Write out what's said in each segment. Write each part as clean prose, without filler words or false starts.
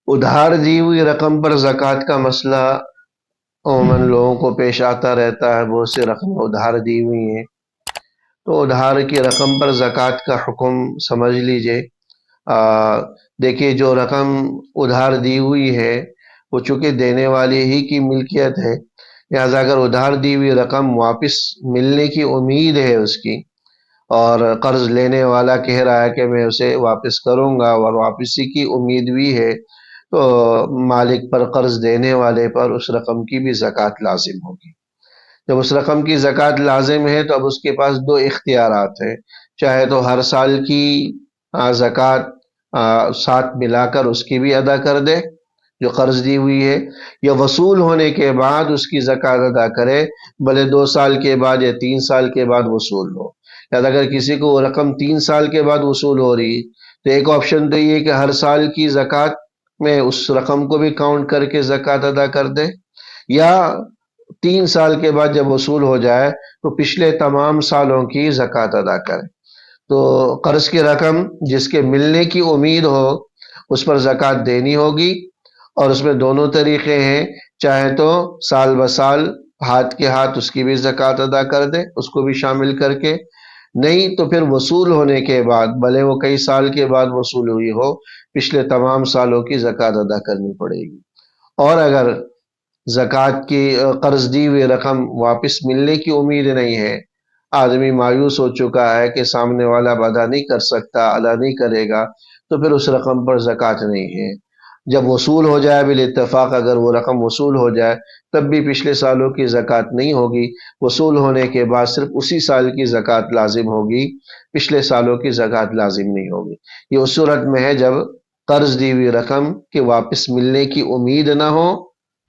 ادھار دی ہوئی رقم پر زکوٰۃ کا مسئلہ عموماً لوگوں کو پیش آتا رہتا ہے، بہت سی رقم ادھار دی ہوئی ہیں، تو ادھار کی رقم پر زکوٰۃ کا حکم سمجھ لیجئے۔ دیکھیے جو رقم ادھار دی ہوئی ہے وہ چونکہ دینے والے ہی کی ملکیت ہے، لہٰذا اگر ادھار دی ہوئی رقم واپس ملنے کی امید ہے اس کی، اور قرض لینے والا کہہ رہا ہے کہ میں اسے واپس کروں گا اور واپسی کی امید بھی ہے، تو مالک پر، قرض دینے والے پر اس رقم کی بھی زکوٰۃ لازم ہوگی۔ جب اس رقم کی زکوٰۃ لازم ہے تو اب اس کے پاس دو اختیارات ہیں، چاہے تو ہر سال کی زکوٰۃ ساتھ ملا کر اس کی بھی ادا کر دے جو قرض دی ہوئی ہے، یا وصول ہونے کے بعد اس کی زکوٰۃ ادا کرے، بھلے 2 سال کے بعد یا 3 سال کے بعد وصول ہو۔ یا اگر کسی کو وہ رقم 3 سال کے بعد وصول ہو رہی تو ایک آپشن تو یہ کہ ہر سال کی زکوٰۃ میں اس رقم کو بھی کاؤنٹ کر کے زکوٰۃ ادا کر دے، یا 3 سال کے بعد جب وصول ہو جائے تو پچھلے تمام سالوں کی زکوٰۃ ادا کرے۔ تو قرض کی رقم جس کے ملنے کی امید ہو اس پر زکوٰۃ دینی ہوگی، اور اس میں دونوں طریقے ہیں، چاہے تو سال بسال ہاتھ کے ہاتھ اس کی بھی زکوٰۃ ادا کر دے، اس کو بھی شامل کر کے، نہیں تو پھر وصول ہونے کے بعد، بھلے وہ کئی سال کے بعد وصول ہوئی ہو، پچھلے تمام سالوں کی زکوٰۃ ادا کرنی پڑے گی۔ اور اگر زکوٰۃ کی قرض دی ہوئی رقم واپس ملنے کی امید نہیں ہے، آدمی مایوس ہو چکا ہے کہ سامنے والا اب ادا نہیں کر سکتا، ادا نہیں کرے گا، تو پھر اس رقم پر زکوٰۃ نہیں ہے۔ جب وصول ہو جائے بالاتفاق، اگر وہ رقم وصول ہو جائے تب بھی پچھلے سالوں کی زکوٰۃ نہیں ہوگی، وصول ہونے کے بعد صرف اسی سال کی زکوٰۃ لازم ہوگی، پچھلے سالوں کی زکوٰۃ لازم نہیں ہوگی۔ یہ اس صورت میں ہے جب قرض دی ہوئی رقم کے واپس ملنے کی امید نہ ہو،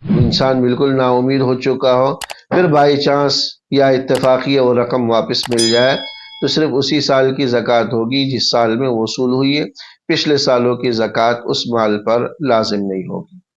انسان بالکل نا امید ہو چکا ہو، پھر بائی چانس یا اتفاقی وہ رقم واپس مل جائے تو صرف اسی سال کی زکوٰۃ ہوگی جس سال میں وصول ہوئی ہے، پچھلے سالوں کی زکوٰۃ اس مال پر لازم نہیں ہوگی۔